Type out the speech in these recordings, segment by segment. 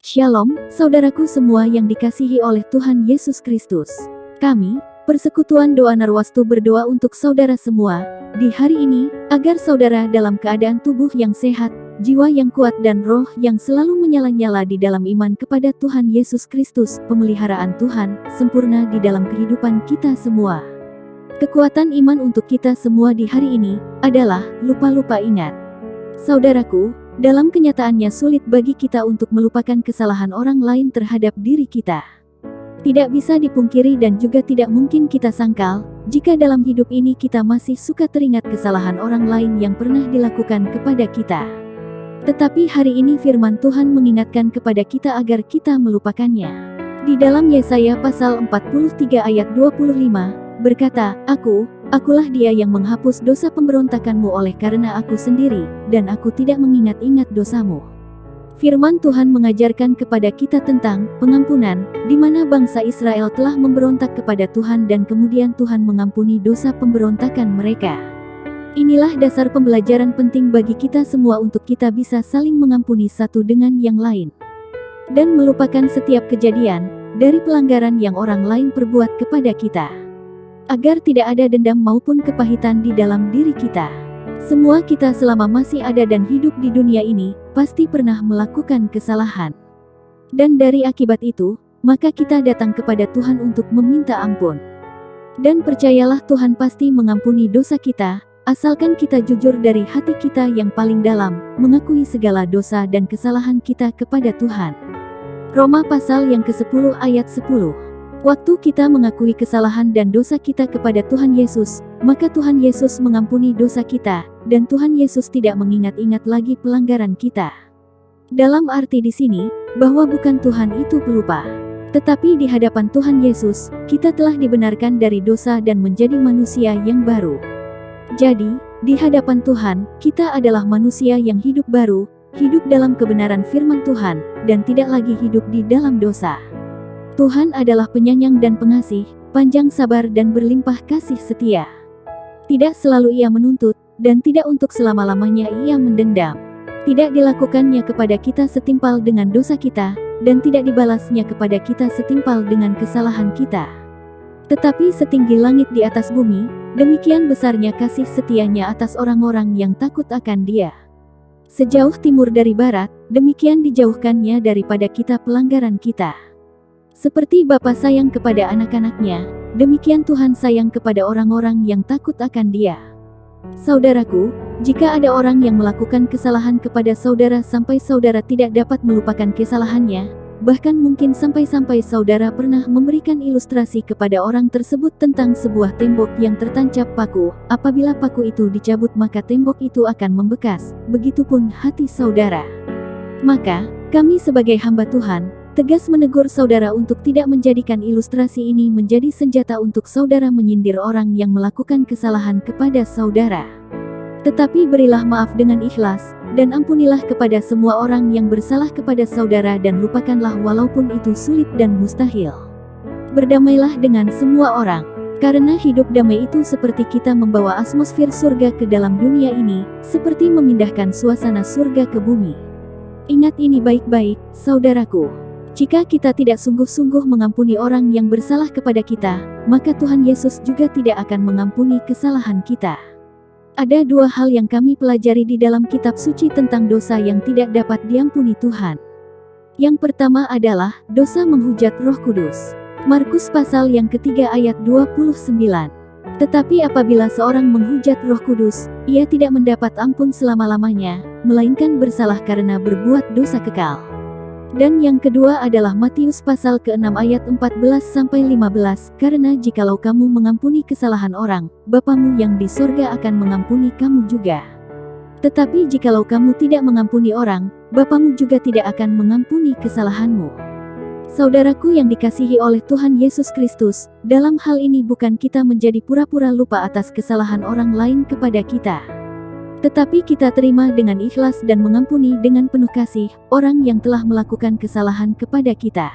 Shalom, saudaraku semua yang dikasihi oleh Tuhan Yesus Kristus. Kami, Persekutuan Doa Narwastu berdoa untuk saudara semua, di hari ini, agar saudara dalam keadaan tubuh yang sehat, jiwa yang kuat dan roh yang selalu menyala-nyala di dalam iman kepada Tuhan Yesus Kristus, pemeliharaan Tuhan, sempurna di dalam kehidupan kita semua. Kekuatan iman untuk kita semua di hari ini, adalah, lupa ingat. Saudaraku, dalam kenyataannya sulit bagi kita untuk melupakan kesalahan orang lain terhadap diri kita. Tidak bisa dipungkiri dan juga tidak mungkin kita sangkal, jika dalam hidup ini kita masih suka teringat kesalahan orang lain yang pernah dilakukan kepada kita. Tetapi hari ini firman Tuhan mengingatkan kepada kita agar kita melupakannya. Di dalam Yesaya pasal 43 ayat 25, berkata, Akulah dia yang menghapus dosa pemberontakanmu oleh karena aku sendiri, dan aku tidak mengingat-ingat dosamu. Firman Tuhan mengajarkan kepada kita tentang pengampunan, di mana bangsa Israel telah memberontak kepada Tuhan dan kemudian Tuhan mengampuni dosa pemberontakan mereka. Inilah dasar pembelajaran penting bagi kita semua untuk kita bisa saling mengampuni satu dengan yang lain. Dan melupakan setiap kejadian, dari pelanggaran yang orang lain perbuat kepada kita. Agar tidak ada dendam maupun kepahitan di dalam diri kita. Semua kita selama masih ada dan hidup di dunia ini, pasti pernah melakukan kesalahan. Dan dari akibat itu, maka kita datang kepada Tuhan untuk meminta ampun. Dan percayalah Tuhan pasti mengampuni dosa kita, asalkan kita jujur dari hati kita yang paling dalam, mengakui segala dosa dan kesalahan kita kepada Tuhan. Roma pasal yang ke-10 ayat 10. Waktu kita mengakui kesalahan dan dosa kita kepada Tuhan Yesus, maka Tuhan Yesus mengampuni dosa kita, dan Tuhan Yesus tidak mengingat-ingat lagi pelanggaran kita. Dalam arti di sini, bahwa bukan Tuhan itu pelupa. Tetapi di hadapan Tuhan Yesus, kita telah dibenarkan dari dosa dan menjadi manusia yang baru. Jadi, di hadapan Tuhan, kita adalah manusia yang hidup baru, hidup dalam kebenaran firman Tuhan, dan tidak lagi hidup di dalam dosa. Tuhan adalah penyayang dan pengasih, panjang sabar dan berlimpah kasih setia. Tidak selalu Ia menuntut, dan tidak untuk selama-lamanya Ia mendendam. Tidak dilakukannya kepada kita setimpal dengan dosa kita, dan tidak dibalasnya kepada kita setimpal dengan kesalahan kita. Tetapi setinggi langit di atas bumi, demikian besarnya kasih setianya atas orang-orang yang takut akan Dia. Sejauh timur dari barat, demikian dijauhkannya daripada kita pelanggaran kita. Seperti Bapa sayang kepada anak-anaknya, demikian Tuhan sayang kepada orang-orang yang takut akan Dia. Saudaraku, jika ada orang yang melakukan kesalahan kepada saudara sampai saudara tidak dapat melupakan kesalahannya, bahkan mungkin sampai-sampai saudara pernah memberikan ilustrasi kepada orang tersebut tentang sebuah tembok yang tertancap paku, apabila paku itu dicabut maka tembok itu akan membekas, begitupun hati saudara. Maka, kami sebagai hamba Tuhan, tegas menegur saudara untuk tidak menjadikan ilustrasi ini menjadi senjata untuk saudara menyindir orang yang melakukan kesalahan kepada saudara. Tetapi berilah maaf dengan ikhlas, dan ampunilah kepada semua orang yang bersalah kepada saudara dan lupakanlah walaupun itu sulit dan mustahil. Berdamailah dengan semua orang, karena hidup damai itu seperti kita membawa atmosfer surga ke dalam dunia ini, seperti memindahkan suasana surga ke bumi. Ingat ini baik-baik, saudaraku. Jika kita tidak sungguh-sungguh mengampuni orang yang bersalah kepada kita, maka Tuhan Yesus juga tidak akan mengampuni kesalahan kita. Ada dua hal yang kami pelajari di dalam kitab suci tentang dosa yang tidak dapat diampuni Tuhan. Yang pertama adalah, dosa menghujat Roh Kudus. Markus pasal yang ketiga ayat 29. Tetapi apabila seorang menghujat Roh Kudus, ia tidak mendapat ampun selama-lamanya, melainkan bersalah karena berbuat dosa kekal. Dan yang kedua adalah Matius pasal ke-6 ayat 14-15, karena jikalau kamu mengampuni kesalahan orang, Bapamu yang di sorga akan mengampuni kamu juga. Tetapi jikalau kamu tidak mengampuni orang, Bapamu juga tidak akan mengampuni kesalahanmu. Saudaraku yang dikasihi oleh Tuhan Yesus Kristus, dalam hal ini bukan kita menjadi pura-pura lupa atas kesalahan orang lain kepada kita. Tetapi kita terima dengan ikhlas dan mengampuni dengan penuh kasih, orang yang telah melakukan kesalahan kepada kita.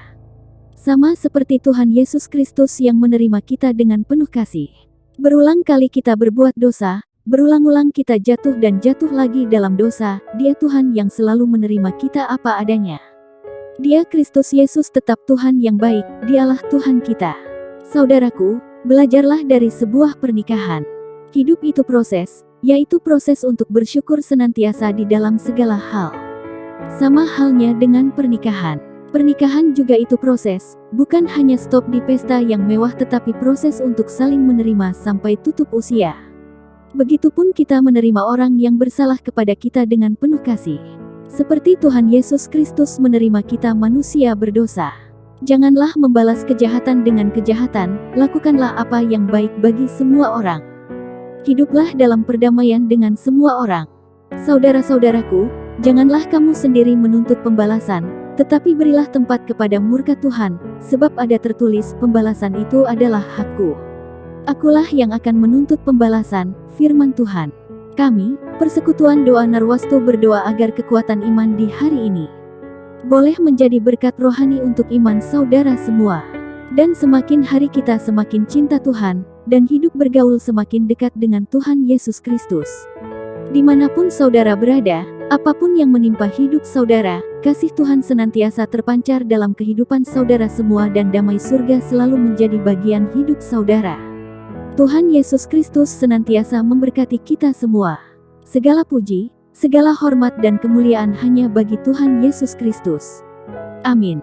Sama seperti Tuhan Yesus Kristus yang menerima kita dengan penuh kasih. Berulang kali kita berbuat dosa, berulang-ulang kita jatuh dan jatuh lagi dalam dosa, Dia Tuhan yang selalu menerima kita apa adanya. Dia Kristus Yesus tetap Tuhan yang baik, Dialah Tuhan kita. Saudaraku, belajarlah dari sebuah pernikahan. Hidup itu proses, yaitu proses untuk bersyukur senantiasa di dalam segala hal. Sama halnya dengan pernikahan. Pernikahan juga itu proses, bukan hanya stop di pesta yang mewah tetapi proses untuk saling menerima sampai tutup usia. Begitupun kita menerima orang yang bersalah kepada kita dengan penuh kasih. Seperti Tuhan Yesus Kristus menerima kita manusia berdosa. Janganlah membalas kejahatan dengan kejahatan, lakukanlah apa yang baik bagi semua orang. Hiduplah dalam perdamaian dengan semua orang. Saudara-saudaraku, janganlah kamu sendiri menuntut pembalasan, tetapi berilah tempat kepada murka Tuhan, sebab ada tertulis, pembalasan itu adalah hakku. Akulah yang akan menuntut pembalasan, firman Tuhan. Kami, Persekutuan Doa Narwastu berdoa agar kekuatan iman di hari ini boleh menjadi berkat rohani untuk iman saudara semua. Dan semakin hari kita semakin cinta Tuhan, dan hidup bergaul semakin dekat dengan Tuhan Yesus Kristus. Dimanapun saudara berada, apapun yang menimpa hidup saudara, kasih Tuhan senantiasa terpancar dalam kehidupan saudara semua dan damai surga selalu menjadi bagian hidup saudara. Tuhan Yesus Kristus senantiasa memberkati kita semua. Segala puji, segala hormat dan kemuliaan hanya bagi Tuhan Yesus Kristus. Amin.